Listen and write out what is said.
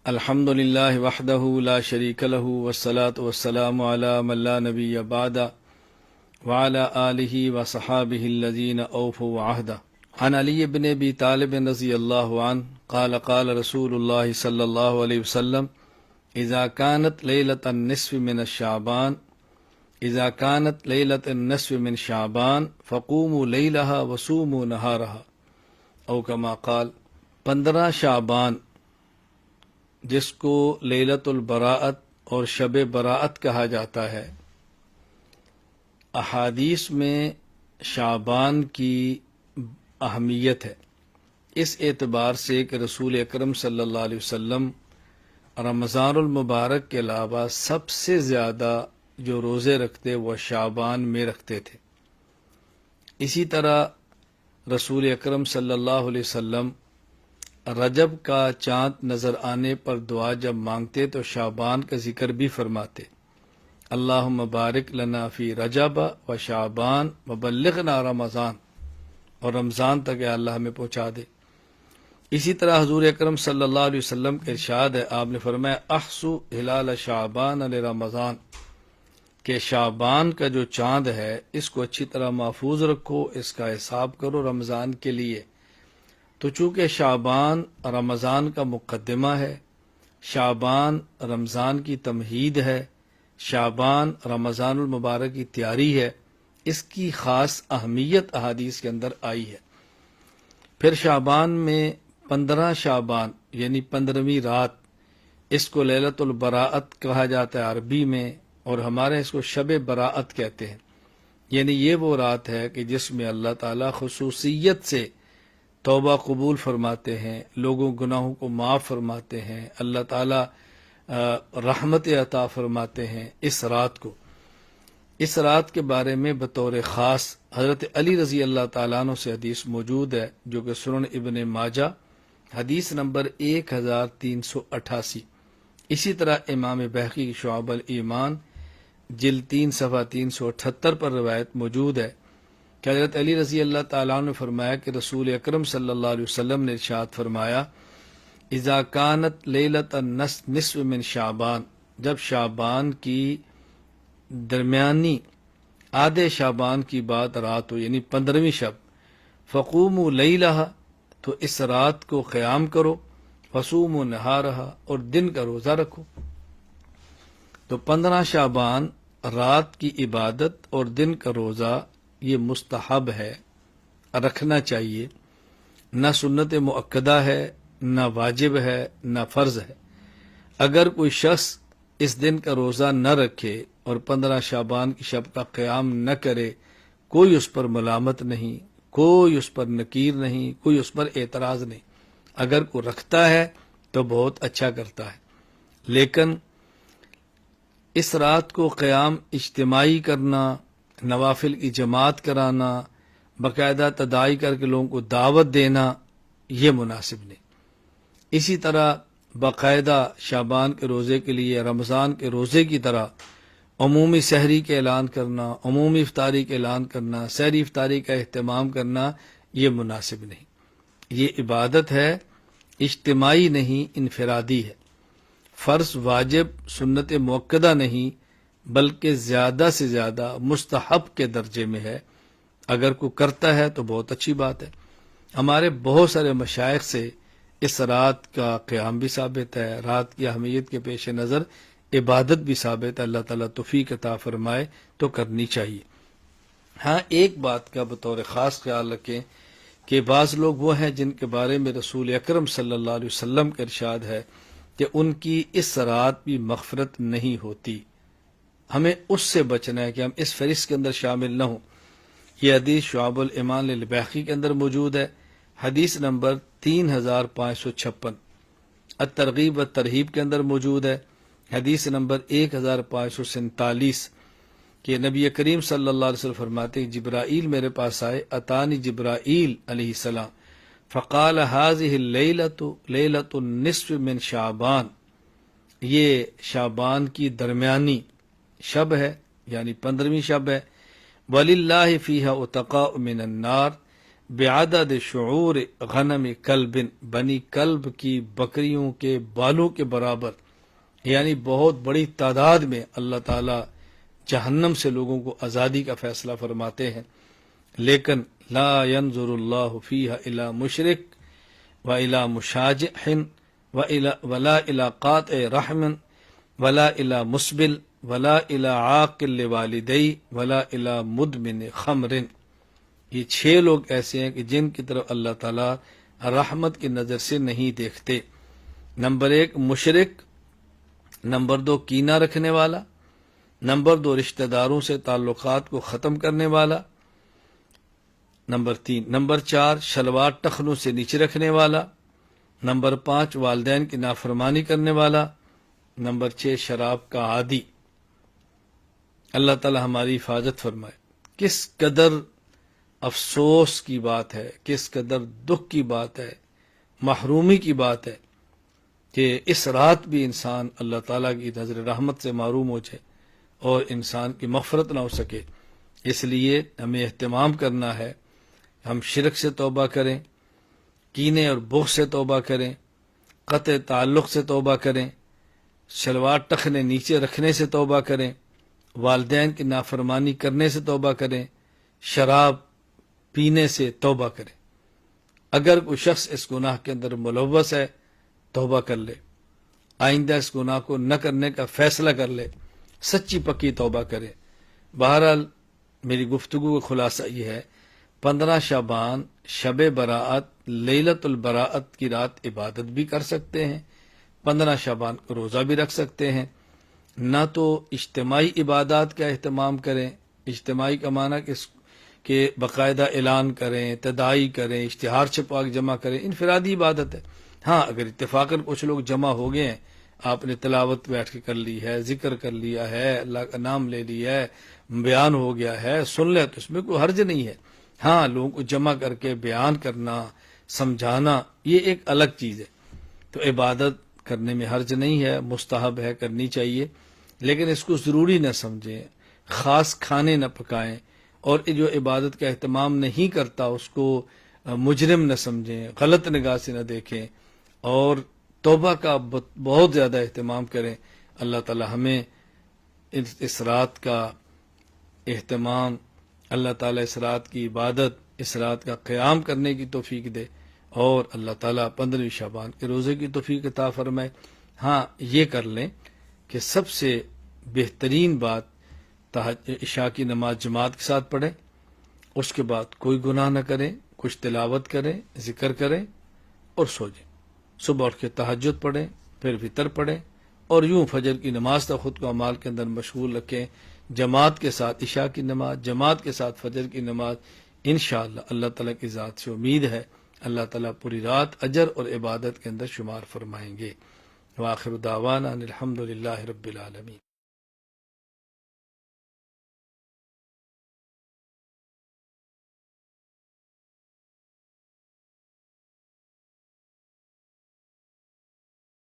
الحمد للہ وحدہ لا شریک لہ والصلاة والسلام علی من لا نبی بعد وعلی آلہ وصحابہ الذین اوفوا عہدہ عن علی بن ابی طالب رضی اللہ عنہ قال قال رسول اللہ صلی اللہ علیہ وسلم اذا كانت لیلۃ النصف من الشعبان اذا كانت لیلۃ النصف من شعبان فقوموا لیلہا وصوموا نہارہا او کما قال 15 شعبان جس کو لیلۃ البراءت اور شب براءت کہا جاتا ہے، احادیث میں شعبان کی اہمیت ہے اس اعتبار سے کہ رسول اکرم صلی اللہ علیہ وسلم رمضان المبارک کے علاوہ سب سے زیادہ جو روزے رکھتے وہ شعبان میں رکھتے تھے۔ اسی طرح رسول اکرم صلی اللہ علیہ وسلم رجب کا چاند نظر آنے پر دعا جب مانگتے تو شعبان کا ذکر بھی فرماتے، اللہم بارک لنا فی رجب و شعبان وبلغنا رمضان، اور رمضان تک اے اللہ ہمیں پہنچا دے۔ اسی طرح حضور اکرم صلی اللہ علیہ وسلم کا ارشاد ہے، آپ نے فرمایا احسو ہلال شعبان لرمضان، کہ شعبان کا جو چاند ہے اس کو اچھی طرح محفوظ رکھو، اس کا حساب کرو رمضان کے لیے۔ تو چونکہ شعبان رمضان کا مقدمہ ہے، شعبان رمضان کی تمہید ہے، شعبان رمضان المبارک کی تیاری ہے، اس کی خاص اہمیت احادیث کے اندر آئی ہے۔ پھر شعبان میں 15 شعبان یعنی 15ویں رات، اس کو لیلۃ البراءت کہا جاتا ہے عربی میں، اور ہمارے اس کو شب براءت کہتے ہیں۔ یعنی یہ وہ رات ہے کہ جس میں اللہ تعالیٰ خصوصیت سے توبہ قبول فرماتے ہیں، لوگوں گناہوں کو معاف فرماتے ہیں، اللہ تعالیٰ رحمت عطا فرماتے ہیں اس رات کو۔ اس رات کے بارے میں بطور خاص حضرت علی رضی اللہ تعالیٰ عنہ سے حدیث موجود ہے جو کہ سنن ابن ماجہ حدیث نمبر 1388۔ اسی طرح امام بہقی کی شعب الایمان جلد 3 صفحہ 378 پر روایت موجود ہے کہ حضرت علی رضی اللہ تعالیٰ عنہ نے فرمایا کہ رسول اکرم صلی اللہ علیہ وسلم نے ارشاد فرمایا، اذا كانت لیلۃ النصف من شعبان، جب شعبان کی درمیانی آدھے شعبان کی بات رات ہو یعنی 15ویں شب، فقوموا لیلہا، تو اس رات کو قیام کرو، وصوموا نہارہا، اور دن کا روزہ رکھو۔ تو 15 شعبان رات کی عبادت اور دن کا روزہ یہ مستحب ہے، رکھنا چاہیے، نہ سنت مؤکدہ ہے، نہ واجب ہے، نہ فرض ہے۔ اگر کوئی شخص اس دن کا روزہ نہ رکھے اور 15 شعبان کی شب کا قیام نہ کرے، کوئی اس پر ملامت نہیں، کوئی اس پر نکیر نہیں، کوئی اس پر اعتراض نہیں۔ اگر کوئی رکھتا ہے تو بہت اچھا کرتا ہے، لیکن اس رات کو قیام اجتماعی کرنا، نوافل کی جماعت کرانا، باقاعدہ تداعی کر کے لوگوں کو دعوت دینا، یہ مناسب نہیں۔ اسی طرح باقاعدہ شعبان کے روزے کے لیے رمضان کے روزے کی طرح عمومی سحری کے اعلان کرنا، عمومی افطاری کے اعلان کرنا، سحری افطاری کا اہتمام کرنا، یہ مناسب نہیں۔ یہ عبادت ہے، اجتماعی نہیں، انفرادی ہے، فرض واجب سنت مؤکدہ نہیں، بلکہ زیادہ سے زیادہ مستحب کے درجے میں ہے۔ اگر کوئی کرتا ہے تو بہت اچھی بات ہے۔ ہمارے بہت سارے مشائخ سے اس رات کا قیام بھی ثابت ہے، رات کی اہمیت کے پیش نظر عبادت بھی ثابت ہے۔ اللہ تعالیٰ توفیق عطا فرمائے تو کرنی چاہیے۔ ہاں، ایک بات کا بطور خاص خیال رکھیں کہ بعض لوگ وہ ہیں جن کے بارے میں رسول اکرم صلی اللہ علیہ وسلم کا ارشاد ہے کہ ان کی اس رات بھی مغفرت نہیں ہوتی۔ ہمیں اس سے بچنا ہے کہ ہم اس فہرست کے اندر شامل نہ ہوں۔ یہ حدیث شعب الایمان للبیہقی کے اندر موجود ہے، حدیث نمبر 3556۔ الترغیب والترہیب کے اندر موجود ہے، حدیث نمبر 1547، کہ نبی کریم صلی اللہ علیہ وسلم فرماتے ہیں جبرائیل میرے پاس آئے، اتانی جبرائیل علیہ السلام فقال هذه الليلة لیلۃ النصف من شعبان، یہ شعبان کی درمیانی شب ہے یعنی 15ویں شب ہے، وَلِلَّهِ فِيهَا عُتَقَاءُ مِنَ النَّارِ، بعدد شعور غنم کلب، بنی کلب کی بکریوں کے بالوں کے برابر، یعنی بہت بڑی تعداد میں اللہ تعالی جہنم سے لوگوں کو آزادی کا فیصلہ فرماتے ہیں. لیکن لا ينظر اللہ فیہا الی مشرک وَإِلَى مُشَاجِعٍ وَلَا إِلَى قَاطِعِ رَحْمٍ وَلَا إِلَى مُسْبِلٍ وَلَا إِلَى عَاقٍ لِوَالِدَيْهِ وَلَا إِلَى مُدْمِنِ خَمْرٍ. یہ 6 لوگ ایسے ہیں کہ جن کی طرف اللہ تعالیٰ رحمت کی نظر سے نہیں دیکھتے. نمبر 1 مشرک، نمبر 2 کینہ رکھنے والا، نمبر 2 رشتہ داروں سے تعلقات کو ختم کرنے والا، نمبر 4 شلوار ٹخنوں سے نیچے رکھنے والا، نمبر 5 والدین کی نافرمانی کرنے والا، نمبر 6 شراب کا عادی. اللہ تعالی ہماری حفاظت فرمائے. کس قدر افسوس کی بات ہے، کس قدر دکھ کی بات ہے، محرومی کی بات ہے کہ اس رات بھی انسان اللہ تعالیٰ کی نظر رحمت سے محروم ہو جائے اور انسان کی مغفرت نہ ہو سکے. اس لیے ہمیں اہتمام کرنا ہے، ہم شرک سے توبہ کریں، کینے اور بغض سے توبہ کریں، قطع تعلق سے توبہ کریں، شلوار ٹخنے نیچے رکھنے سے توبہ کریں، والدین کی نافرمانی کرنے سے توبہ کریں، شراب پینے سے توبہ کریں. اگر کوئی شخص اس گناہ کے اندر ملوث ہے توبہ کر لے، آئندہ اس گناہ کو نہ کرنے کا فیصلہ کر لے، سچی پکی توبہ کرے. بہرحال میری گفتگو کا خلاصہ یہ ہے، 15 شعبان شب براءت لیلت البراءت کی رات عبادت بھی کر سکتے ہیں، 15 شعبان کو روزہ بھی رکھ سکتے ہیں. نہ تو اجتماعی عبادات کا اہتمام کریں، اجتماعی کا معنی کہ باقاعدہ اعلان کریں، تداعی کریں، اشتہار چھپا کے جمع کریں، انفرادی عبادت ہے. ہاں اگر اتفاقاً کچھ لوگ جمع ہو گئے ہیں، آپ نے تلاوت بیٹھ کے کر لی ہے، ذکر کر لیا ہے، اللہ کا نام لے لیا ہے، بیان ہو گیا ہے، سن لے، تو اس میں کوئی حرج نہیں ہے. ہاں لوگوں کو جمع کر کے بیان کرنا، سمجھانا، یہ ایک الگ چیز ہے. تو عبادت کرنے میں حرج نہیں ہے، مستحب ہے، کرنی چاہیے، لیکن اس کو ضروری نہ سمجھیں، خاص کھانے نہ پکائیں، اور جو عبادت کا اہتمام نہیں کرتا اس کو مجرم نہ سمجھیں، غلط نگاہ سے نہ دیکھیں، اور توبہ کا بہت زیادہ اہتمام کریں. اللہ تعالی ہمیں اس رات کا اہتمام، اللہ تعالی اس رات کی عبادت، اس رات کا قیام کرنے کی توفیق دے، اور اللہ تعالیٰ 15 شعبان کے روزے کی توفیق عطا فرمائے. ہاں یہ کر لیں کہ سب سے بہترین بات عشاء کی نماز جماعت کے ساتھ پڑھیں، اس کے بعد کوئی گناہ نہ کریں، کچھ تلاوت کریں، ذکر کریں اور سو جائیں. صبح اٹھ کے تہجد پڑھیں، پھر وتر پڑھیں، اور یوں فجر کی نماز تک خود کو اعمال کے اندر مشغول رکھیں. جماعت کے ساتھ عشاء کی نماز، جماعت کے ساتھ فجر کی نماز، انشاءاللہ اللہ تعالیٰ کی ذات سے امید ہے اللہ تعالیٰ پوری رات اجر اور عبادت کے اندر شمار فرمائیں گے. وآخر دعوانا ان الحمد للہ رب العالمین.